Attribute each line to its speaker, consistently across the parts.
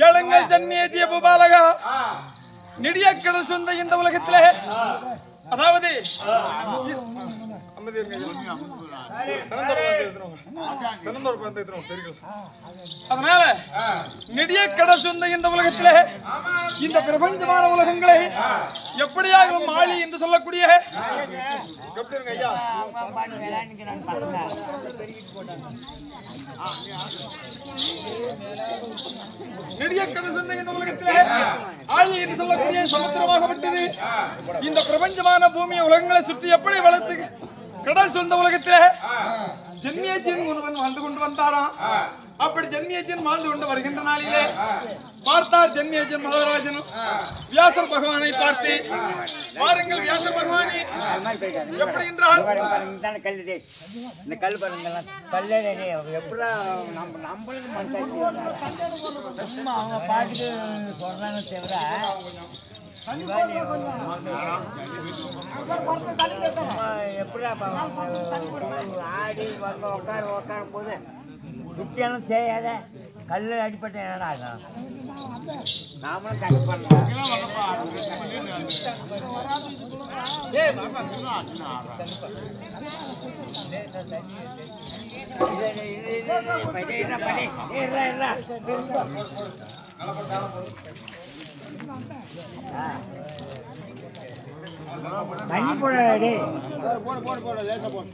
Speaker 1: கேளுங்கள் ஜன்மியேஜிய பூபாலகா, நெடிய கடல் சொந்த இந்த உலகத்திலே, அதாவது அதனால நெடிய கடல் சொந்த இந்த உலகத்திலே இந்த பிரபஞ்சமான உலகங்களை எப்படியாக மாளி என்று சொல்லக்கூடிய நெடிய கடல் சொந்த இந்த உலகத்திலே ஆழி என்று சொல்லக்கூடிய சமுத்திரமாகப்பட்டது இந்த பிரபஞ்சமான பூமியை உலகங்களை சுற்றி எப்படி வளர்த்து கடல் சொந்த உலகத்திலே ஜன்மியஜன் ஒருவன் வாழ்ந்து கொண்டு வந்தாராம். அப்படி ஜன்மியஜன் வாழ்ந்து கொண்டு வருகின்ற நாளிலே பார்த்தார் ஜன்மியஜன் மகாராஜனும் வியாசர் பகவானை பார்த்து, பாருங்கள் வியாசர் பகவானே எப்படி என்றால்
Speaker 2: இந்த கல் பாருங்க எப்படி அவங்க பாட்டுக்கு சொல்றாங்க தவிர ஆடி உட்காரும் போது சுத்தியாலும் செய்யாத கல்லு அடிப்பட்ட என்னடா ஆகும். நாமளும் கஷ்டப்படலாம். தண்ணி போடாடி போட லேசா போடு.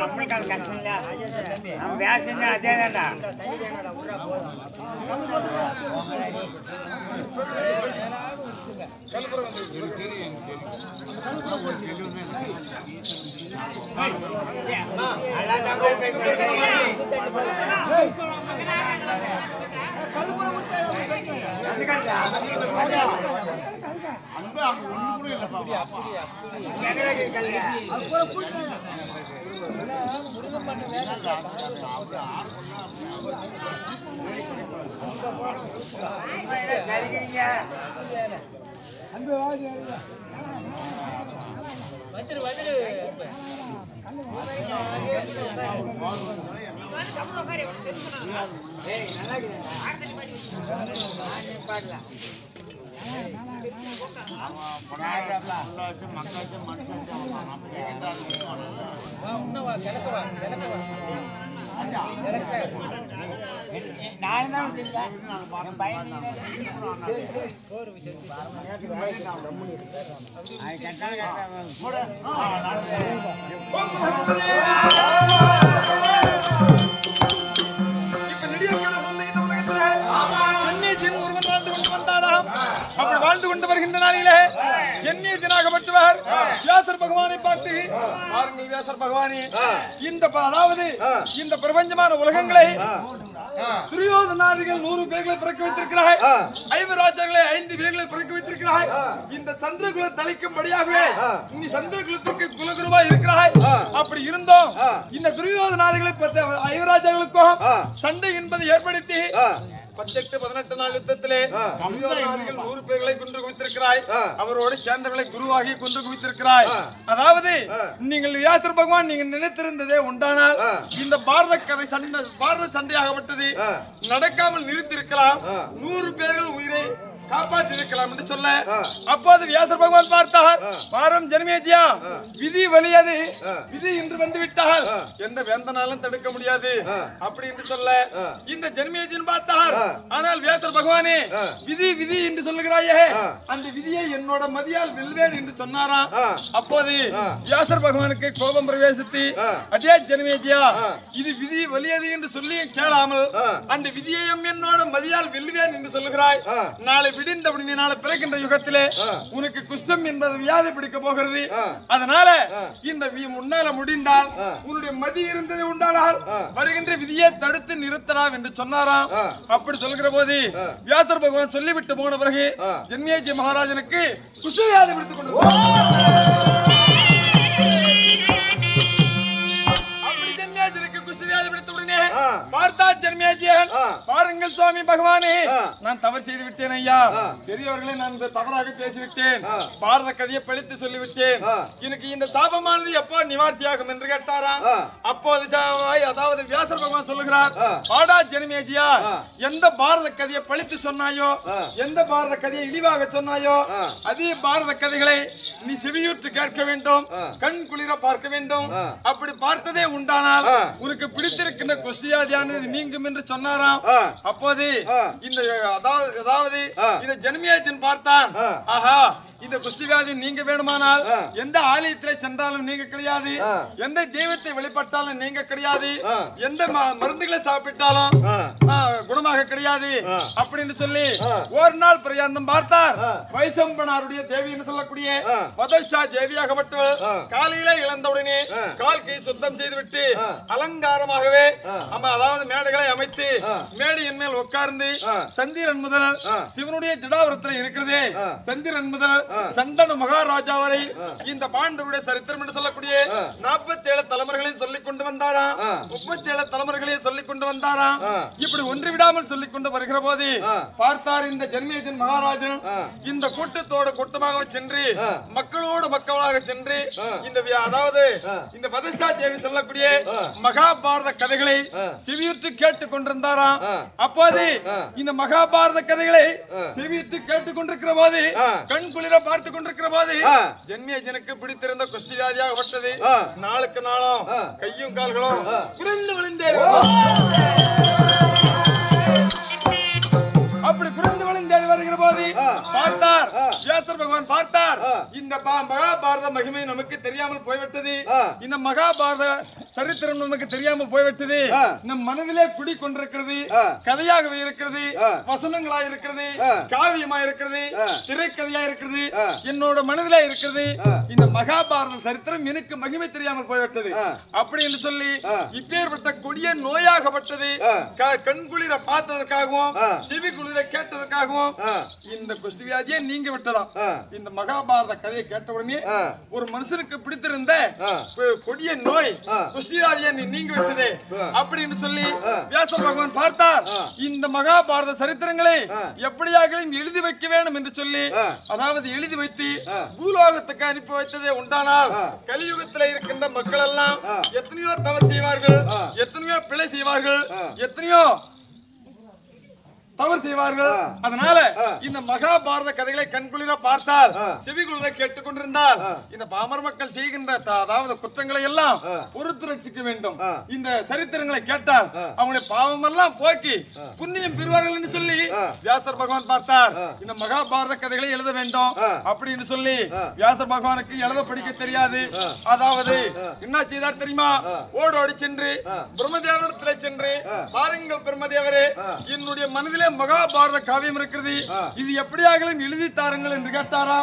Speaker 2: நம்மளுக்கு அது கஷ்டம் இல்ல, நம்ம வேஷம் அதே தான்டா. அப்படி வாழ்ந்து கொண்டு வருகின்ற நாளிலே ஜன்மியஜனாகப்பட்டவர் வியாசர் பகவானை பார்த்து, பாருங்கள் வியாசர் பகவானே, அதாவது இந்த பிரபஞ்சமான உலகங்களை துரியோதனாதிகள் 100 பேர்களை பிறக்க வைத்திருக்கிறாய், 5 ராஜாக்களை 5 பேர்களை பிறக்க வைத்திருக்கிறாய். இந்த சந்திரகுல தலைக்கும்படியாகவே நீ சந்திரகுலத்திற்கு குலகுருவாய் இருக்கிறாய். அப்படி இருந்தோம் இந்த துரியோதனாதிகளை 5 ராஜாக்களுக்கும் சண்டை என்பதை ஏற்படுத்தி 18 நாள் யுத்தத்திலே 100 பேர்களை கொன்று குவித்திருக்கிறாய். அவரோடு சேர்ந்தவர்களை குருவாகி கொன்று குவித்திருக்கிறாய். அதாவது நீங்கள் வியாசர் பகவான் நீங்க நினைத்திருந்ததே உண்டானால் இந்த பாரத சண்டையாகப்பட்டது நடக்காமல் நிறுத்திருக்கலாம், 100 பேர்கள் உயிரை காப்பாற்றிருக்கலாம் என்று சொல்ல, அப்போது வியாசர் பகவான் பார்த்தார், பாரம் ஜன்மேஜியா, விதி வலியது, விதி இன்று வந்து விட்டால் எந்த வேந்தனாலும் தடுக்க முடியாது அப்படி என்று சொல்ல, இந்த ஜன்மேஜின் பார்த்தார், ஆனால் வியாசர் பகவானே விதி விதி என்று சொல்லுகிறாயே, அந்த விதியை என்னோட மதியால் வெல்வேன் என்று சொன்னாராம். அப்போது வியாசர் பகவானுக்கு கோபம் பிரவேசித்து, அடே ஜன்மேஜியா, இது விதி வலியது என்று சொல்லி கேளாமல் அந்த விதியையும் என்னோட மதியால் வெல்வேன் என்று சொல்லுகிறாய். நாளை விடிந்தபடி நாளை பிறக்கின்ற யுகத்திலே உனக்கு குஷ்டம் என்பது வியாதி பிடிக்க போகிறது. அதனால இந்த முன்னால முடிந்தால் உன்னுடைய மதி இருந்தது உண்டானால் வருகின்ற விதியை தடுத்து நிறுத்தலாம் என்று சொன்னாராம். அப்படி சொல்கிற போது வியாசர் பகவான் சொல்லிவிட்டு போன பிறகு ஜன்மேஜி மகாராஜனுக்கு குஷ்ட வியாதி பிடித்துக் கொண்டு பார்த்தார் ஜன்மேஜியன்.
Speaker 1: பாருங்கள் சுவாமி பகவானே, நான் தவறு செய்து விட்டேன் ஐயா. பெரியவர்களை நான் தவறாக பேசிவிட்டேன். பாரத கதையை பழித்து சொல்லிவிட்டேன். எனக்கு இந்த சாபமானது எப்போ நிவார்த்தியாகும் என்று கேட்டாராம். அப்போது அதாவது வியாசர் பகவான் சொல்லுகிறார், பாடா ஜனமேஜியா, எந்த பாரத கதையை பழித்து சொன்னாயோ, எந்த பாரத கதையை இழிவாக சொன்னாயோ, அதே பாரத கதைகளை நீ செவியுற்று கேட்க வேண்டும், கண் குளிர பார்க்க வேண்டும். அப்படி பார்த்ததே உண்டானால் உனக்கு பிடித்திருக்கின்ற குஷ்டியாதியானது நீங்கும் என்று சொன்னாராம். அப்போது இந்த அதாவது இந்த ஜனமேஜன் பார்த்தான், ஆஹா, இந்த குஷ்டிவியாதி நீங்க வேணுமானால் எந்த ஆலயத்திலே சென்றாலும் நீங்க கிடையாது, எந்த தெய்வத்தை வெளிப்பட்டாலும் நீங்க கிடையாது, எந்த மருந்துகளை சாப்பிட்டாலும் குணமாக கிடையாது அப்படின்னு சொல்லி ஒரு நாள் பிரயாணம் பார்த்தார். வைசம்பனாருடைய தேவி என்று சொல்லக்கூடிய வதஷ்டா தேவியாகப்பட்டவள் காலையில இழந்தவுடனே கால் கை சுத்தம் செய்துவிட்டு அலங்காரமாகவே அதாவது மேடைகளை அமைத்து மேடையின் மேல் உட்கார்ந்து சந்திரன் முதல் சிவனுடைய ஜடாவரத்தில் இருக்கிறதே, சந்திரன் முதல் சந்தன மகாராஜா வரை இந்த பாண்டவருடைய சரித்திரம் என்று சொல்லக்கூடிய 47 தலைமுறைகளையும் சொல்லிக் கொண்டு வந்தாராம், 37 தலைமுறைகளையும் சொல்லிக் கொண்டு வந்தாராம். இப்படி ஒன்று விடாமல் சொல்லிக் கொண்டு வருகிற போது பார்த்தார் இந்த ஜனமேஜன் மகாராஜன் இந்த கூட்டத்தோடு கூட்டமாக சென்று மக்களோடு மக்களாக சென்று இந்த அதாவது இந்த வதஷ்டா தேவி சொல்லக்கூடிய மகாபாரத கதைகளை செவியுற்று கேட்டுக் கொண்டிருந்தாராம். அப்போது இந்த மகாபாரத கதைகளை செவியுற்று கேட்டுக் கொண்டிருக்கிற போது கண் குளிர பார்த்து கொண்டிருக்கிற போது ஜனமேஜனுக்கு பிடித்திருந்த குஷ்டிவியாதியாகப்பட்டது நாளுக்கு நாளும் கையும் கால்களும் குறைந்து விழுந்தே. அப்படி குறைந்து விழுந்தே வருகிற போது பார்த்தார் வியாசர் பகவான் பார்த்தார், இந்த மகாபாரத மகிமை நமக்கு தெரியாமல் போய்விட்டது, இந்த மகாபாரத சரித்திரம் நமக்கு தெரியாமல் போய்விட்டது, நம் மனதிலே குடி கொண்டிருக்கிறது, கதையாகவே இருக்கிறது, வசனங்களா இருக்கிறது, காவியமா இருக்கிறது, திரைக்கதையா இருக்கிறது, என்னோட மனதிலே இருக்கிறது. இந்த மகாபாரத சரித்திரம் எனக்கு மகிமை தெரியாமல் போய்விட்டது அப்படி என்று சொல்லி இப்பேற்பட்ட கொடிய நோயாகப்பட்டது கண்குளிர பார்த்ததற்காகவும் செவி குளிர கேட்டதற்காகவும் இந்த குஷ்டிவியாதியை நீங்க விட்டதாம். இந்த மகாபாரத கதையை கேட்ட உடனே ஒரு மனுஷனுக்கு பிடித்திருந்த கொடிய நோய் குஷ்டிவியாதியை நீங்க விட்டதே அப்படின்னு சொல்லி வியாசர் பகவான் பார்த்தார். இந்த மகாபாரத சரித்திரங்களை எப்படியாக எழுதி வைக்க வேண்டும் என்று சொல்லி அதாவது எழுதி வைத்து பூலோகத்துக்கு அனுப்பி வைத்ததே உண்டானால் கலியுகத்தில் இருக்கின்ற மக்கள் எல்லாம் எத்தனையோ தவறு செய்வார்கள், எத்தனையோ பிழை செய்வார்கள், எத்தனையோ தவறு செய்வார்கள். அதனால இந்த மகாபாரத கதைகளை கண்குளிர பார்த்தால் செவிகுளிர கேட்டுக் கொண்டிருந்தால் இந்த பாமர மக்கள் செய்கின்ற அதாவது குற்றங்களை எல்லாம் பொறுத்து ரட்சிக்க வேண்டும். இந்த சரித்திரங்களை கேட்டால் அவங்களுடைய பாவம் எல்லாம் போக்கி புண்ணியம் பெறுவார்கள் என்று சொல்லி வியாசர் பகவான் பார்த்தார். இந்த மகாபாரத கதைகளை எழுத வேண்டும் அப்படின்னு சொல்லி வியாசர் பகவானுக்கு எழுத படிக்க தெரியாது. அதாவது என்ன செய்தார் தெரியுமா, ஓடோடி சென்று பிரம்மதேவரிடத்தில் சென்று, பாருங்கள் பிரம்மதேவரே, என்னுடைய மனதிலே மகாபாரத காவியம் இருக்கிறது, இது எப்படியாக எழுதி தாருங்கள் என்று கேட்டாரா.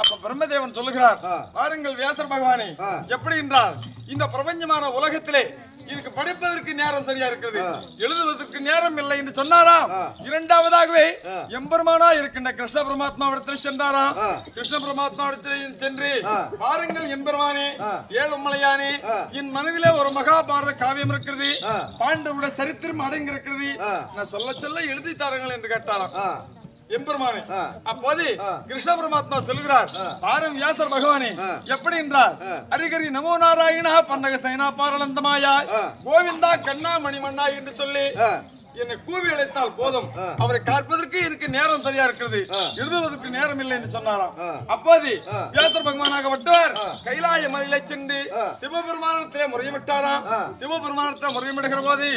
Speaker 1: அப்ப பிரம்மதேவன் சொல்லுகிறார், பாருங்கள் வியாசர் பகவானே, எப்படி என்றால் இந்த பிரபஞ்சமான உலகத்திலே இதுக்கு படிப்பதற்கு நேரம் சரியா இருக்கிறது, எழுதுவதற்கு நேரம் இல்லை என்று சொன்னாராம். இரண்டாவதாகவே எம்பெருமானா இருக்கின்ற கிருஷ்ண பரமாத்மாவிடத்தில் சென்றாராம். கிருஷ்ண பரமாத்மாவிடத்தில் சென்று, பாருங்கள் எம்பெருமானே, ஏழுமலையானே, என் மனதிலே ஒரு மகாபாரத காவியம் இருக்கிறது, பாண்டவருடைய சரித்திரம் அடங்கி இருக்கிறது, நான் சொல்ல சொல்ல எழுதி தாருங்கள் என்று கேட்டாராம் எம்பெருமானே. அப்போது கிருஷ்ண பரமாத்மா சொல்கிறார், பாரும் வியாசர் பகவானே, எப்படி என்றார், ஹரிஹரி நமோ நாராயணா பன்னக சைனா பாரலந்தமாயா கோவிந்தா கண்ணா மணிமண்ணா என்று சொல்லி என்னை கூவி அழைத்தால் போதும், அவரை காப்பதற்கு எனக்கு நேரம் சரியா இருக்கிறது, எழுதுவதற்கு நேரம் இல்லை என்று சொன்னாராம். அப்போது வியாசர் பகவானாகப்பட்டவர் கைலாய மலையில சென்று சிவபெருமானத்திலே முறையிட்டாராம். சிவபெருமானத்தை முறையிடுகிற போது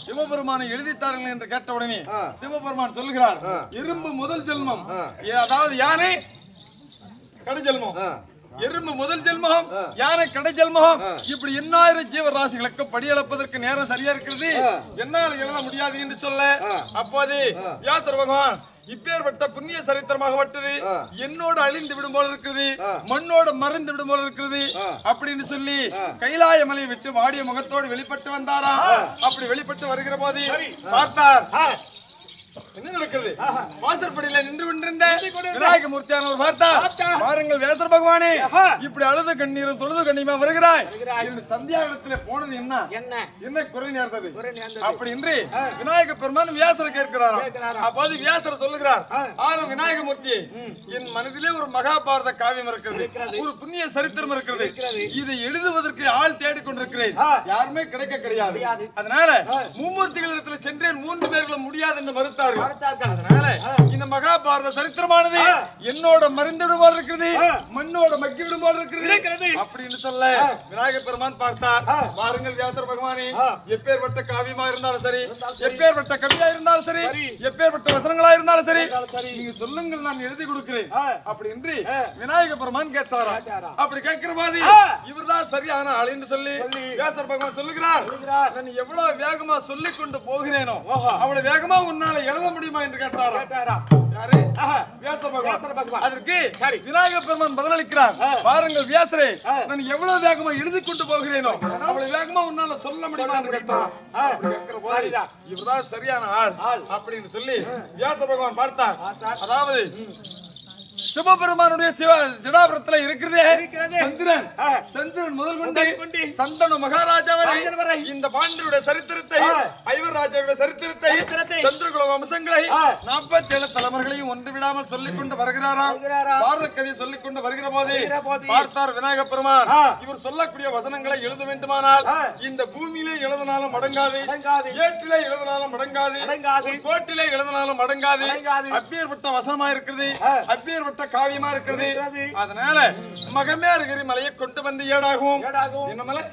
Speaker 1: சிவபெருமானை எழுதித்தார்கள் என்று கேட்டவுடனே சிவபெருமான் சொல்லுகிறார், இரும்பு முதல் ஜென்மம், அதாவது யானை கடை ஜென்மம், எறும்பு முதல் ஜென்மம், யானை கடை ஜென்மம், இப்படி 8000 ஜீவராசிகளுக்கு படியளப்பதற்கு நேரம் சரியா இருக்கிறது, என்னால் எழுத முடியாது என்று சொல்ல, அப்போது வியாசர் பகவான் இப்பேற்பட்ட புண்ணிய சரித்திரமாகப்பட்டது என்னோடு அழிந்து விடும் போல இருக்கிறது, மண்ணோடு மறைந்து விடும் போல இருக்கிறது அப்படின்னு சொல்லி கைலாய மலையை விட்டு வாடிய முகத்தோடு வெளிப்பட்டு வந்தாரா. அப்படி வெளிப்பட்டு வருகிற போது பார்த்தார்,
Speaker 2: என்ன நடக்கிறது? வாசற்படியில நின்று கொண்டிருந்த விநாயக மூர்த்தியானவர் பார்த்தா, பாருங்கள் வியாசர் பகவானே, இப்படி அழுது கண்ணீரும் தொழுது கண்ணீருமா வருகிறாய். தந்தையாரிடத்துல போனது என்ன குறை நேர்ந்தது அப்படி என்று விநாயக பெருமான் வியாசரை கேட்கிறாராம். அப்போது வியாசர் சொல்லுகிறார், ஆளும் விநாயக மூர்த்தி, என் மனதிலே ஒரு மகாபாரத காவியம் இருக்கிறது, ஒரு புண்ணிய சரித்திரம் இருக்கிறது. இதை எழுதுவதற்கு ஆள் தேடிக் கொண்டிருக்கிறேன், யாருமே கிடைக்க கிடையாது. அதனால மும்மூர்த்திகளிடத்துல சென்றேன், 3 பேர்களும் முடியாது என்று மறுத்தார்கள். அதனால இந்த மகாபாரத சரித்திரமானது என்னோட மறைந்துவிடும் போல் இருக்கிறது, மண்ணோட மக்கிவிடும் போல் இருக்கிறது அப்படின்னு சொல்ல விநாயகர் பெருமான் பார்த்தார். பாருங்கள் வியாசர் பகவானே, எப்பேற்பட்ட காவியமா இருந்தாலும் சரி, எப்பேற்பட்ட கவியா இருந்தாலும் சரி, எப்பேற்பட்ட வசனங்களா இருந்தாலும் சரி, நீங்க சொல்லுங்கள், நான் எழுதி கொடுக்கிறேன் அப்படி என்று விநாயகர் பெருமான் கேட்டாரா. அப்படி கேட்கிற மாதிரி இவர்தான் சரியான ஆள் என்று சொல்லி வியாசர் பகவான் சொல்லுகிறார், நான் எவ்வளவு வேகமா சொல்லிக் கொண்டு போகிறேனோ அவ்வளவு வேகமா உன்னால எழுத முடியுமா என்று கேட்டாரா. யாரு? வியாசர் பகவான். அதற்கு விநாயகர் பெருமான் பதிலளிக்கிறார், பாருங்கள் வியாசரே, நான் எவ்வளவு வேகமா எழுதி கொண்டு போகிறேனோ அவ்வளவு வேகமா உன்னால சொல்ல முடியுமா என்று கேட்டாரா. இவர்தான் சரியான ஆள் அப்படின்னு சொல்லி வியாசர் பகவான் பார்த்தார். அதாவது சிவபெருமானுடைய ஜடாபுரத்துல இருக்கிறதே சந்திரன், சந்திரன் முதல் கொண்டு சந்தனு மகாராஜா வரை இந்த பாண்டியருடைய சரித்திரத்தை, ஐவர் ராஜாவுடைய சரித்திரத்தை, சந்திரகுல வம்சங்களை 47 தலைவர்களையும் ஒன்று விடாமல் சொல்லிக் கொண்டு வருகிறாராம். பாரத கதையை சொல்லிக் கொண்டு வருகிற போது பார்த்தார் விநாயக பெருமான், இவர் சொல்லக்கூடிய வசனங்களை எழுத வேண்டுமானால் இந்த பூமியிலே எழுதினாலும் மடங்காது, ஏற்றிலே எழுதினாலும் மடங்காது, கோட்டிலே எழுதினாலும் மடங்காது, அப்பேற்பட்ட வசனமா இருக்கிறது, அப்பேற்பட்ட காவியமா இருக்கிறது. அதனால மகமேறுகிரி மலையை கொண்டு வந்து ஏடாகும். என்ன மலை?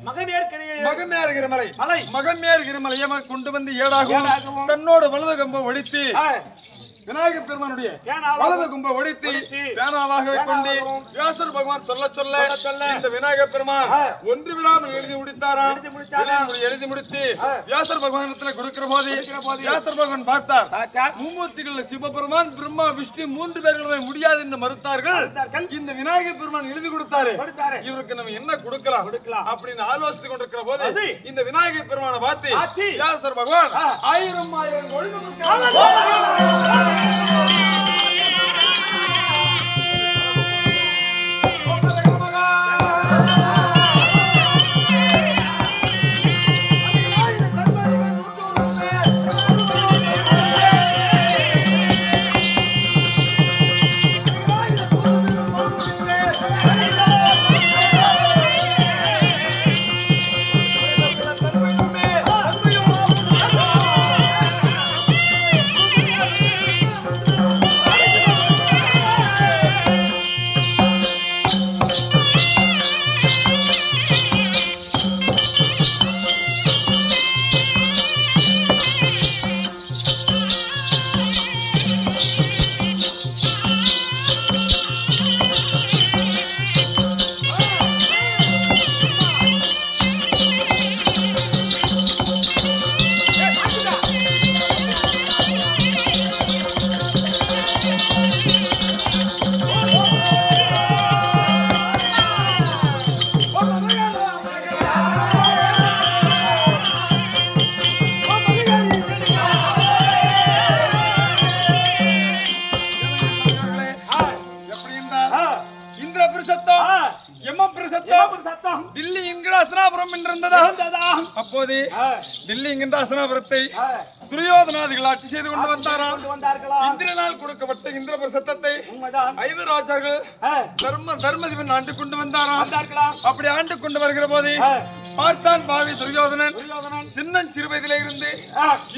Speaker 2: மகமேறுகிற மலை. மகமேறுகிற மலையை கொண்டு வந்து ஏடாகும். தன்னோட வலது கம்பை ஒடித்து விநாயகர் பெருமானுடைய வலது கும்ப ஒடித்து பேனாவாக கொண்டு வியாசர் பகவான் சொல்ல சொல்ல இந்த விநாயகர் பெருமான் ஒன்று விடாமல் எழுதி முடித்தாராம். எழுதி முடித்து வியாசர் பகவானத்துல கொடுக்கிற போது வியாசர் பகவான் பார்த்தார், மும்மூர்த்திகள் சிவபெருமான், பிரம்மா, விஷ்ணு 3 பேர்களுமே முடியாது என்று மறுத்தார்கள். இந்த விநாயகர் பெருமான் எழுதி கொடுத்தாரு, இவருக்கு நம்ம என்ன கொடுக்கலாம் அப்படின்னு ஆலோசித்து கொண்டிருக்கிற போது இந்த விநாயகர் பெருமானை பார்த்து வியாசர் பகவான் 1000 ஒழுங்கு தில்லி என்கிற அசனாபுரம் என்றிருந்ததா. அப்போது தில்லி என்கின்ற அசனாபுரத்தை துரியோதனாதிகள் ஆட்சி செய்து கொண்டு வந்தாராம். இந்திரனால் கொடுக்கப்பட்ட இந்திர பிரசத்தத்தை ஐவர் ராஜார்கள் தர்மதிபன் ஆண்டு கொண்டு வந்தாராம். அப்படி ஆண்டு கொண்டு வருகிற போது பார்த்தான் பாவி துரியோதனன் சின்ன சிறு வயதிலே இருந்து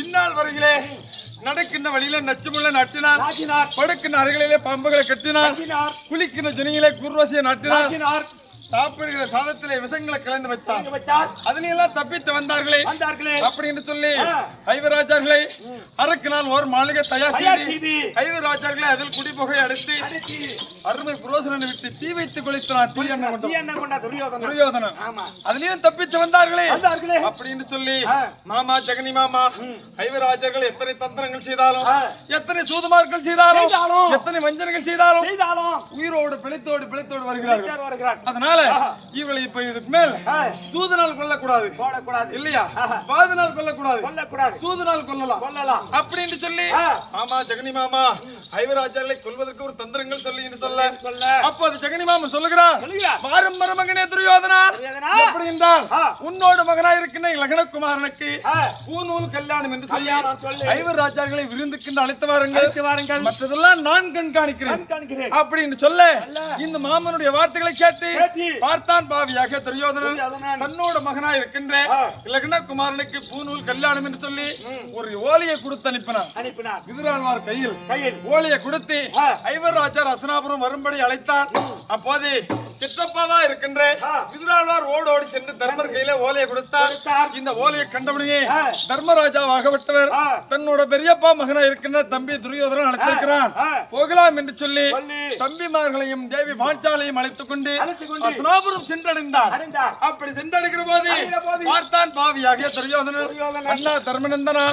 Speaker 2: இந்நாள் வரையிலே நடக்கின்ற வழியில நச்சுமுள்ள நட்டினார், படுக்கின்ற அறைகளிலே பாம்புகளை கட்டினார், குளிக்கின்ற ஜனியிலே குர்வசியை நட்டினார், சாப்பிடுகிற சாதத்திலே விஷங்களை கலந்து வைத்தார். அதனையெல்லாம் தப்பித்து வந்தார்களே அப்படின்னு சொல்லி ஐவராஜார்களை அரக்கு நாள் ஒரு மாளிகை தயார் செய்து ஐவராஜார்களை அதில் குடிபுகை அடித்து அருமை புரோசனனை விட்டு தீ வைத்து கொளுத்தினார். துரியோதனன் அதுலயும் தப்பித்து வந்தார்களே அப்படின்னு சொல்லி மாமா ஜெகனி மாமா ஐவராஜார்கள் எத்தனை தந்திரங்கள் செய்தாலும், எத்தனை சூதுமார்கள் செய்தாலும், எத்தனை வஞ்சனைகள் செய்தாலும் உயிரோடு பிழைத்தோடு வருகிறார்கள். அதனால்
Speaker 1: அதனால இவளை இப்ப இதுக்கு மேல் சூதனால் கொல்லக்கூடாது இல்லையா, வாதனால் கொல்லக்கூடாது, சூதனால் கொல்லலாம் அப்படின்னு சொல்லி ஆமா ஜெகனி மாமா ஐவராஜார்களை கொல்வதற்கு ஒரு தந்திரங்கள் சொல்லி சொல்ல அப்ப அது ஜெகனி மாமா சொல்லுகிறார், மாறும் மருமகனே துரியோதனா, எப்படி என்றால் உன்னோட மகனாய் இருக்கின்ற லக்னகுமாரனுக்கு பூநூல் கல்யாணம் என்று சொல்லி ஐவராஜார்களை விருந்துக்கு அழைத்து வாருங்கள், மற்றதெல்லாம் நான் கண்காணிக்கிறேன் அப்படின்னு சொல்ல இந்த மாமனுடைய வார்த்தைகளை கேட்டு பார்த்தான் பாவியாக துரியோதனன் தன்னோட மகனாய் இருக்கின்ற லக்னகுமாரனுக்கு பூநூல் கல்யாணம் என்று சொல்லி ஒரு ஓலையை கொடுத்து அனுப்பினார். விதுராழ்வார் கையில் ஓலையை கொடுத்து ஐவராஜார் அஸ்தினாபுரம் வரும்படி அழைத்தார். அப்போது சிற்றப்பாவா இருக்கின்ற விதுராழ்வார் ஓடோடி சென்று தர்மர் கையில ஓலையை கொடுத்தார். இந்த ஓலையை கண்டபடியே தர்மராஜாவாகப்பட்டவர் தன்னோட பெரியப்பா மகனா இருக்கின்ற தம்பி துரியோதனன் அழைத்திருக்கிறான், போகலாம் என்று சொல்லி தம்பிமார்களையும் தேவி பாஞ்சாலையும் அழைத்துக் கொண்டு அஸ்தினாபுரம் சென்றடைந்தார். அப்படி சென்றடைகிற போது பார்த்தான் பாவியாகிய துரியோதனன், அண்ணா தர்மநந்தனா,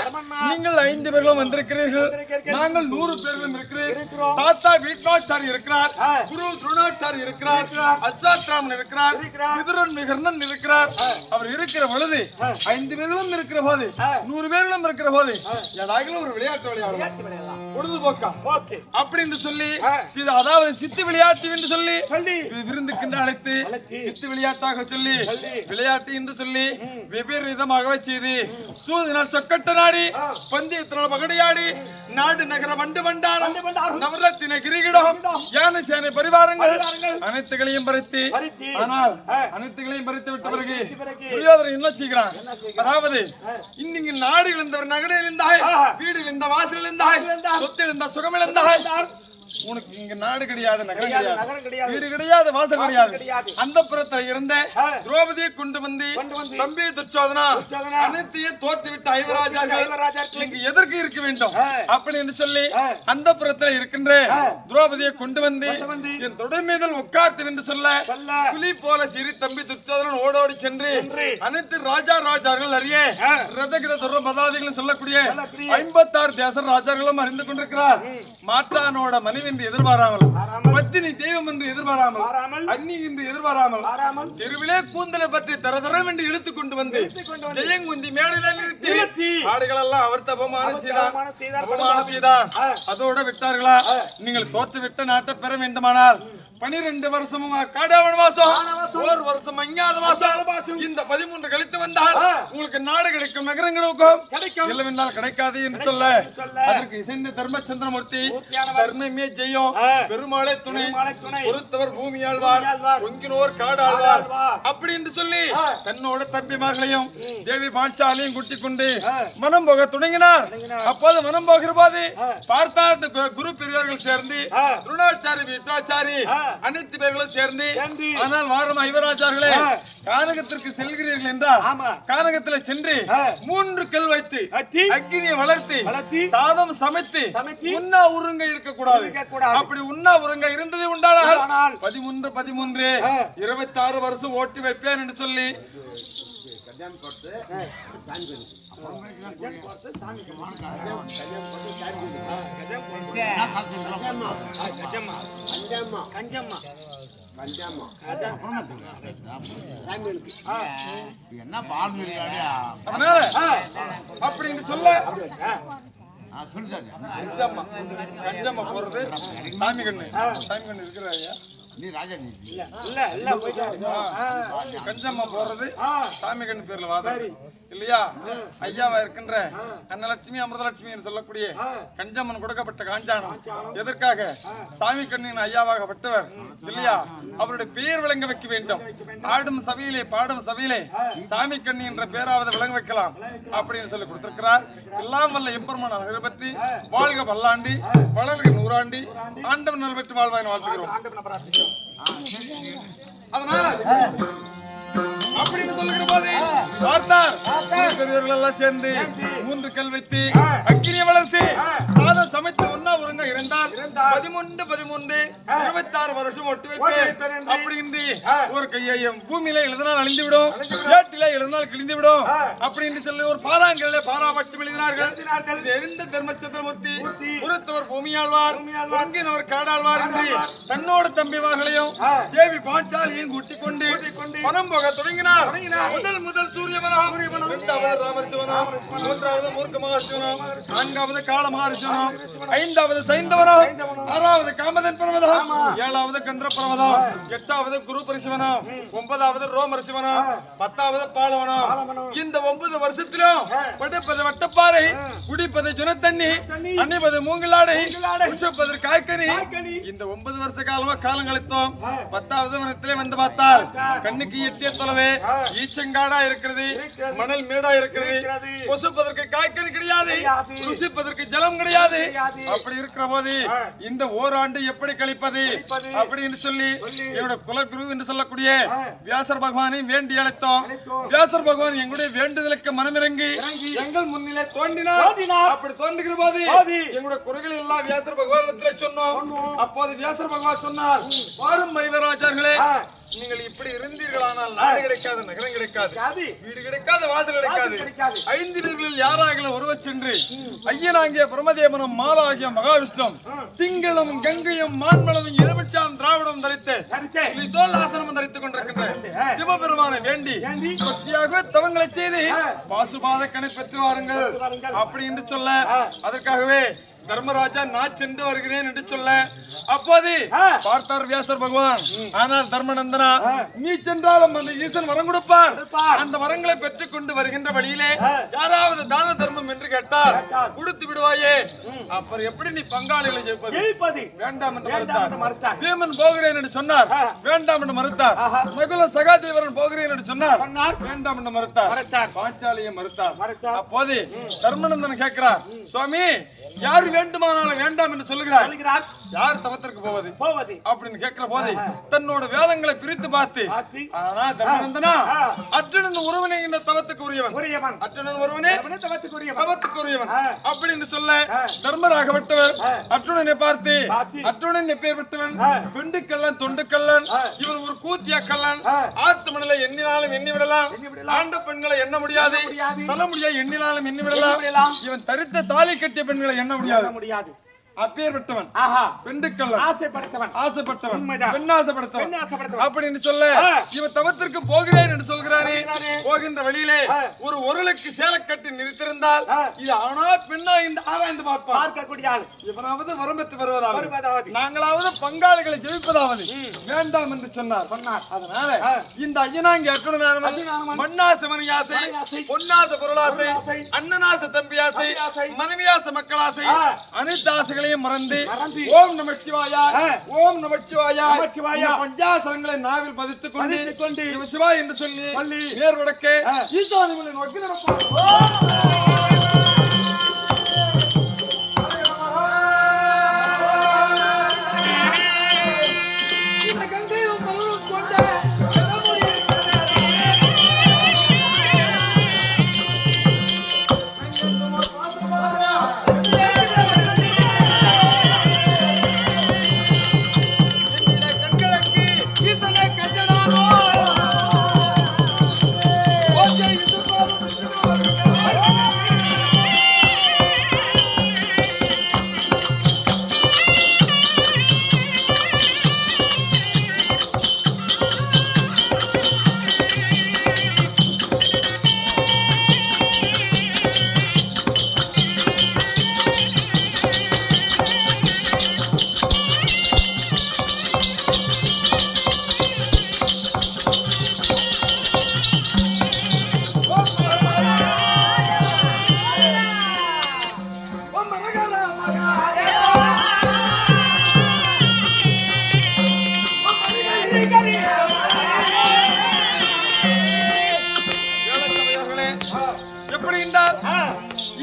Speaker 1: நீங்கள் 5 பேர்களும் வந்திருக்கிறீர்கள், நாங்கள் 100 பேர்களும் இருக்கிறீர்கள். தாத்தா வீட்நாச்சாரி இருக்கிறார், குரு துரோணாச்சாரி இருக்கிறார், அஸ்வத்தாமன் இருக்கிறார், விதுரன் மிகர்ணன் இருக்கிறார். அவர் இருக்கிற பொழுது 5 பேர்களும் இருக்கிற போது 100 பேர்களும் இருக்கிற போது ஏதாவது ஒரு விளையாட்டு விளையாடலாம், பொழுதுபோக்கா அப்படின்னு சொல்லி அதாவது சித்து விளையாட்டு என்று சொல்லி விருந்துக்கு அழைத்து சித்து விளையாட்டாக சொல்லி விளையாட்டு என்று சொல்லி வெவ்வேறு விதமாகவே செய்து சூதினால் சொக்கட்ட நாடி பந்தயத்தினால் பகடையாடி நாடு நகர வண்டு வண்டாரம் நவரத்தின கிரிகிடம் யானை சேனை பரிவாரங்கள் அனைத்துகளையும் பறித்து, ஆனால் அனைத்துகளையும் பறித்து விட்ட பிறகு துரியோதனன் என்ன செய்கிறான், அதாவது இன்னைக்கு நாடு இழந்தவர் நகர இழந்தாய், வீடு இழந்த வாசல் இழந்தாய், சொத்து இழந்த சுகம் இழந்தாய், உனக்கு இங்க நாடு கிடையாது, நகரம் கிடையாது, வீடு கிடையாது, வாசல் கிடையாது. அந்த புறத்தில் இருந்த திரௌபதியை கொண்டு வந்து தம்பி துச்சோதனா அனைத்தையும் தோற்றுவிட்ட ஐவராஜார்கள் இங்கு எதற்கு இருக்க வேண்டும் அப்படின்னு சொல்லி அந்த புறத்தில் இருக்கின்ற திரௌபதியை கொண்டு வந்து என் தொடர் மீதல் உட்கார்த்து என்று சொல்ல புலி போல சிறி தம்பி துச்சோதனன் ஓடோடி சென்று அனைத்து ராஜார்கள் அறிய ரதகிர துர மதாதிகளும் சொல்லக்கூடிய 56 தேச ராஜார்களும் அறிந்து கொண்டிருக்கிறார். மாற்றானோட மனைவி என்று எதிர்பாராமல், பத்தினி தெய்வம் என்று எதிர்பாராமல், அன்னி என்று எதிர்பாராமல், தெருவிலே கூந்தலை பற்றி தரதரம் என்று இழுத்துக் கொண்டு வந்து ஜெயங்குந்தி மேடையில் நிறுத்தி ஆடுகள் எல்லாம் அவர் தபமான செய்தான். அதோட விட்டார்களா, நீங்கள் தோற்றுவிட்ட நாட்டை பெற வேண்டுமானால் 12 வருஷமும் காடாவன வாசம், 1 வருஷம் அஞ்ஞாத வாசம், இந்த 13 கழித்து வந்தால் உங்களுக்கு நாடு கிடைக்கும், நகரம் கிடைக்கும், இல்லவென்றால் கிடைக்காது என்று சொல்ல அதற்கு இசைந்த தர்மச்சந்திரமூர்த்தி தர்மமே ஜெயம், பெருமாளே துணை, பொறுத்தவர் பூமி ஆழ்வார், பொங்கினோர் காடு ஆழ்வார் அப்படி என்று சொல்லி தன்னோட தம்பிமார்களையும் தேவி பாஞ்சாலையும் கூட்டிக் கொண்டு மனம் போக தொடங்கினார். அப்போது மனம் போகிற போது பார்த்தா குரு பெரியவர்கள் சேர்ந்து துரோணாச்சாரி வீட்டாச்சாரி அனைத்து பேர்களும் சேர்ந்து, ஆனால் வாரம் ஐவராஜார்களே கானகத்திற்கு செல்கிறீர்கள் என்றால் கானகத்தில் சென்று 3 கல் வைத்து அக்னியை வளர்த்தி சாதம் சமைத்து உண்ணா உருங்க இருக்கக்கூடாது. அப்படி உண்ணா உருங்க இருந்தது உண்டானால் 13 26 வருஷம் ஓட்டி வைப்பேன் என்று சொல்லி அதனால அப்படின்னு சொல்ல கஞ்சம்மா போறது சாமி கண்ணு இருக்கிறாயா நீ ராஜா இல்ல கஞ்சம்மா போறது சாமி கண்ணு பேர்ல வாதம் இல்லையா. ஐயாவா இருக்கின்ற அன்னலட்சுமி அமிர்தலட்சுமி என்று சொல்லக்கூடிய கஞ்சம்மன் கொடுக்கப்பட்ட காஞ்சானம் எதற்காக சாமி கண்ணின் ஐயாவாகப்பட்டவர் இல்லையா, அவருடைய பெயர் விளங்க வைக்க வேண்டும். ஆடும் சபையிலே பாடும் சபையிலே சாமி கண்ணி என்ற பெயராவது விளங்க வைக்கலாம் அப்படின்னு சொல்லி கொடுத்திருக்கிறார். எல்லாம் வல்ல எம்பெருமான் அவர்களை பற்றி வாழ்க பல்லாண்டி வளர்க 100 ஆண்டி ஆண்டவன் நல்வெற்று வாழ்வாய் வாழ்த்துகிறோம். அதனால அப்படின்னு சொல்லுகிற போது பார்த்தார் பெரியவர்கள் எல்லாம் சேர்ந்து 3 கல் வைத்து அக்கினியை வளர்த்து சாதம் சமைத்து ஒன்னா ஒருங்க இருந்தால் 13 26 வருஷம் ஒட்டு வைப்பேன் அப்படின்றி ஒரு கையையும் பூமியில எழுதினால் அழிந்து விடும், ஏட்டில எழுதினால் கிழிந்து விடும் அப்படின்னு சொல்லி ஒரு பாராங்கல்ல பாராபட்சம் எழுதினார்கள். எரிந்த தர்மச்சந்திரமூர்த்தி உருத்தவர் பூமியாழ்வார் பொங்கினவர் காடாழ்வார் என்று தன்னோடு தம்பிமார்களையும் தேவி பாஞ்சாலியையும் கூட்டிக் கொண்டு பணம் போக தொடங்கினார். முதல் சூரிய வனம், 2வது ராமரிசிவனம், 3வது மூர்க்க மகாரிசிவனம், 4வது கால மகாரிசிவனம், 5வது சைந்தவனம், 6வது காமதன் பர்வதம், 7வது கந்திர பர்வதம், 8வது குரு பரிசிவனம், 9வது ரோமரிசிவனம், 10வது பாலவனம். இந்த 9 வருஷத்திலும் படிப்பது வட்டப்பாறை, குடிப்பது ஜுனத்தண்ணி, அணிப்பது மூங்கிலாடை, உஷப்பது காய்கனி. இந்த 9 வருஷ காலமா காலம் கழித்தோம். 10வது வனத்திலே வந்து பார்த்தால் கண்ணுக்கு எட்டிய தொலைவே ஈச்சங்காடா இருக்கிறது, மணல் மேடா இருக்கிறது, பொசுப்பதற்கு காய்கறி கிடையாது, ருசிப்பதற்கு ஜலம் கிடையாது. அப்படி இருக்கிற போது இந்த ஓராண்டு எப்படி கழிப்பது அப்படின்னு சொல்லி என்னோட குலகுரு என்று சொல்லக்கூடிய வியாசர் பகவானை வேண்டி அழைத்தோம். வியாசர் பகவான் எங்களுடைய வேண்டுதலுக்கு மனமிறங்கி எங்கள் முன்னிலே தோன்றினார். அப்படி தோன்றுகிற போது எங்களுடைய குறைகள் எல்லாம் வியாசர் பகவான் சொன்னோம். அப்போது வியாசர் பகவான் சொன்னார், பாரும் மைவராஜர்களே, நீங்கள் இப்படி இருந்தீர்களானால் நாடு கிடைக்காது, நகரம் கிடைக்காது, வீடு கிடைக்காது, வாசல் கிடைக்காது. 5 பேர்களில் யாராக ஒருவர் சென்று ஐயனாகிய பிரமதேவனும் மாலாகிய மகாவிஷ்ணும் திங்களும் கங்கையும் மான்மலமும் எலுமிச்சாம் திராவிடம் தரித்து தோல் ஆசனமும் தரித்துக் கொண்டிருக்கின்ற சிவபெருமானை வேண்டி பக்தியாகவே தவங்களை செய்து பாசுபாத கணை பெற்று வாருங்கள் அப்படி என்று சொல்ல, அதற்காகவே தர்மராஜா நான் சென்று வருகிறேன் என்று சொல்ல, அப்போது பார்த்தார் வியாசர் பகவான். ஆனால் தர்மநந்தனா, நீ சென்றாலும் அந்த ஈசன் வரம் கொடுப்பார். அந்த வரங்களை பெற்றுக் கொண்டு வருகின்ற வழியிலே யாராவது தான தர்மம் என்று கேட்டால் கொடுத்து விடுவாயே, அப்புறம் எப்படி நீ பங்காளிகளை ஜெயிப்பது? வேண்டாம் என்று மறுத்தார். பீமன் போகிறேன் என்று சொன்னார், வேண்டாம் என்று மறுத்தார். நகுல சகாதேவரன் போகிறேன் என்று சொன்னார், வேண்டாம் என்று மறுத்தார். பாஞ்சாலியை மறுத்தார். அப்போது தர்மநந்தன் கேட்கிறார், சுவாமி, யாரு வேண்டுமானாலும் வேண்டாம் என்று சொல்லுகிறார், யார் தவத்திற்கு போவது அப்படின்னு கேட்கிற போது தன்னோட வேதங்களை பிரித்து பார்த்து, ஆனா தர்மநந்தனா, அர்ஜுனன் ஒருவனே இந்த தவத்துக்கு உரியவன், அர்ஜுனன் ஒருவனே தவத்துக்கு உரியவன் அப்படின்னு சொல்ல, தர்மராகப்பட்டவர் அர்ஜுனனை பார்த்து, அர்ஜுனன் எப்பேற்பட்டவன், பெண்டுக்கல்லன் தொண்டுக்கல்லன், இவன் ஒரு கூத்திய கல்லன், ஆத்து மணலை எண்ணினாலும் எண்ணி விடலாம், ஆண்ட பெண்களை எண்ண முடியாது, தலைமுடியா எண்ணினாலும் எண்ணி விடலாம், இவன் தரித்த தாலி கட்டிய பெண்களை எண்ண முடியாது. அப்பேற்பட்டவன், பெண்டுக்கல்லன், ஆசைப்பட்டவன், பெண்ணாசைப்பட்டவன் அப்படின்னு சொல்ல, இவன் தவத்திற்கு போகிறேன் என்று சொல்கிறானே. போகின்ற வழியிலே ஒரு ஒருளுக்கு சேலை கட்டி நிறுத்திருந்தால் இது ஆனா பெண்ணா என்று ஆராய்ந்து பார்ப்பான். இவனாவது வரம் பெற்று வருவதாவது, நாங்களாவது பங்காளிகளை ஜெயிப்பதாவது வேண்டாம் என்று சொன்னார். அதனால இந்த ஐயனாங்கி அர்ஜுனன் மண்ணாசை மணியாசை, பொன்னாசை பொருளாசை, அண்ணனாசை தம்பியாசை, மனைவியாசை மக்களாசை, அனைத்து ஆசைகள் மறந்து ஓம் நமச்சிவாயாய், ஓம் நமச்சிவாயாய் பஞ்சாசனங்களை நாவில் பதித்துக் கொண்டு சிவாய் என்று சொல்லி நேர் வடக்கே ஈசானிகளை நோக்கி நடப்போம்.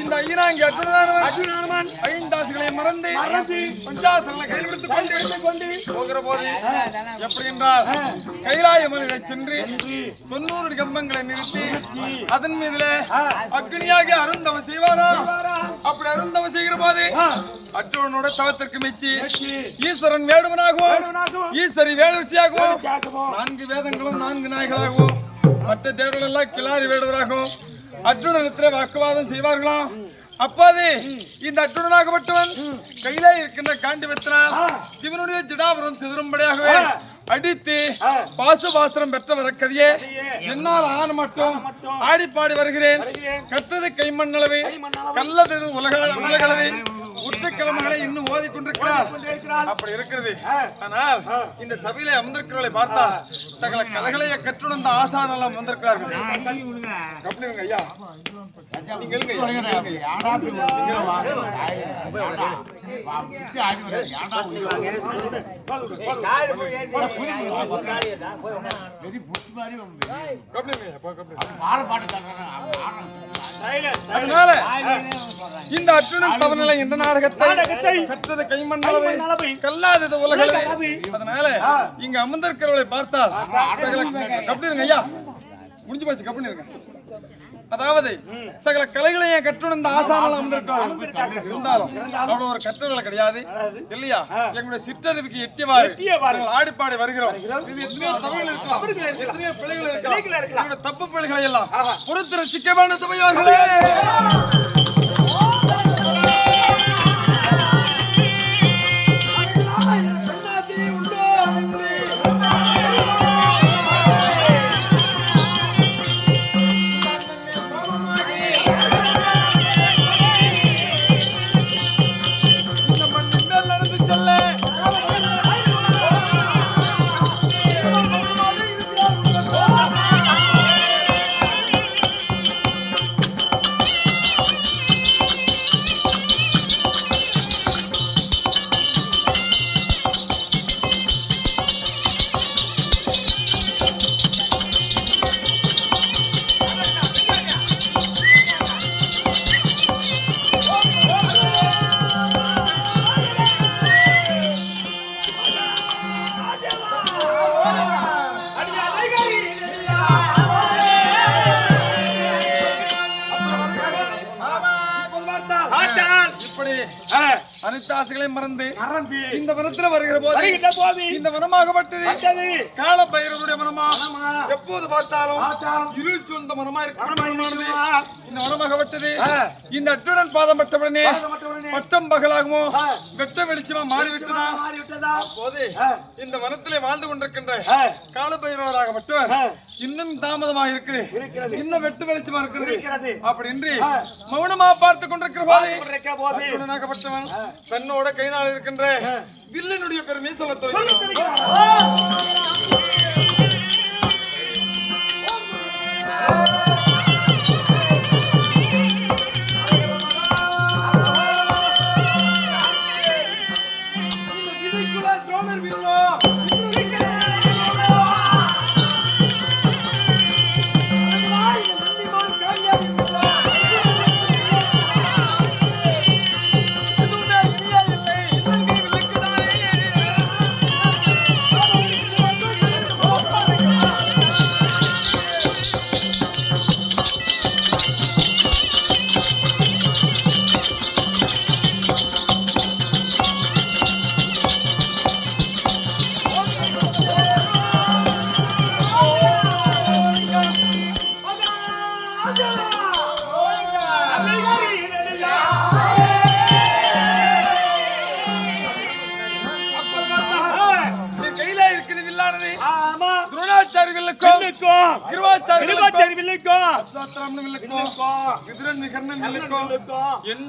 Speaker 1: இந்த ஐயனாங்கி அர்ஜுனதானவன் ஐந்தாசுகளை மறந்து பஞ்சாசங்களை கையில் பிடித்துக் கொண்டு போகிற போது எப்படி என்றால் கைலாய மலையை சென்று 90 கம்பங்களை நிறுத்தி அதன் மீதுல அக்னியாக அருந்தவம் செய்வாரா. அப்படி அருந்தவம் செய்கிற போது அர்ஜுனனோட தவத்திற்கு மெச்சி ஈஸ்வரன் வேடுவனாகவும் ஈஸ்வரி வேடுவச்சியாகவும் 4 வேதங்களும் 4 நாய்களாகவும் மற்ற தேவர்கள் எல்லாம் கிளாரி வேடுவராகவும் அர்ஜுனனிடத்திலே வாக்குவாதம் செய்வார்களாம். அப்போது இந்த அர்ஜுனனாகப்பட்டவன் கையிலே இருக்கின்ற காண்டிபத்தினால் சிவனுடைய ஜடாபுரம் சிதறும்படியாகவே அடித்து பாசுபாஸ்திரம் பெற்ற வரக்கதையே என்னால் ஆன மட்டும் ஆடி பாடி வருகிறேன். கத்தது கைமண்ணளவை கல்லது உலகளவை உற்றுக்கிழமைகளை இன்னும் ஓதிக்கொண்டிருக்கிறார். அப்படி இருக்கிறது. ஆனால் இந்த சபையிலே அமர்ந்திருக்கிறவர்களை பார்த்தா சகல கலைகளைய கற்றுணர்ந்த ஆசானெல்லாம் வந்திருக்கிறார்கள். கப்பனிருங்க ஐயா, அதனால இந்த அர்ஜுனன் தவநிலை என்ற நாடகத்தை கற்றது கைமண்ணளவை கல்லாதது உலகளவை. அதனால இங்க அமர்ந்திருக்கிறவர்களை பார்த்தால் சகல கப்பனிருங்க ஐயா, முடிஞ்சு போச்சு கப்பனிருங்க. அதாவது சகல கலைகளையும் கற்றுணர்ந்த ஆசானால் அமர்ந்திருக்கிறார்கள். இருந்தாலும் அவ்வளவு ஒரு கற்றவர்கள் கிடையாது இல்லையா. எங்களுடைய சிற்றறிவுக்கு எட்டியவாறு ஆடிப்பாடி வருகிறோம். இது எத்தனையோ தவறுகள் இருக்கலாம், எத்தனையோ பிழைகள் இருக்கலாம். எங்களுடைய தப்பு பிழைகளை எல்லாம் பொறுத்து ரசிக்கமான சபையோர்களே. அனைத்தாசைகளையும் மறந்து இந்த வனத்தில் வருகிற போது இந்த வனமாகப்பட்டது கால பைரவருடைய மனமா. எப்போது பார்த்தாலும் இருள் சூழ்ந்த மனமா இருக்கிறது இந்த வனமாகப்பட்டது. இந்த அர்ஜுனன் பாதம் பட்டவுடனே பட்டம் பகலாகவும் வெட்ட வெளிச்சமா மாறிவிட்டதா. அப்போது இந்த வனத்திலே வாழ்ந்து கொண்டிருக்கின்ற கால பைரவராகப்பட்டவர் இன்னும் தாமதமாக இருக்குது, இன்னும் வெட்டு வெளிச்சமா இருக்கிறது. அப்படி இன்றி மௌனமா பார்த்து கொண்டிருக்கிற போது அர்ஜுனனாகப்பட்டவன் தன்னோட கையினால் இருக்கின்ற வில்லினுடைய பெருமை சொல்ல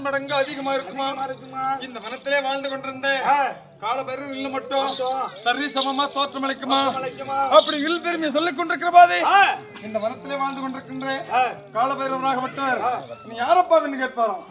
Speaker 1: மடங்கு அதிகமா இருக்குமா. இந்த வனத்திலே வாழ்ந்து கொண்டிருந்த காலபைரவர் இல்ல மட்டும் சரி சமமா தோற்றமளிக்குமா. அப்படி வில் பெருமையை சொல்லிக் கொண்டிருக்கிற பாதை இந்த வனத்திலே வாழ்ந்து கொண்டிருக்கின்ற காலபைரவராகப்பட்டவர் நீ யாரப்பா என்று கேட்பாராம்.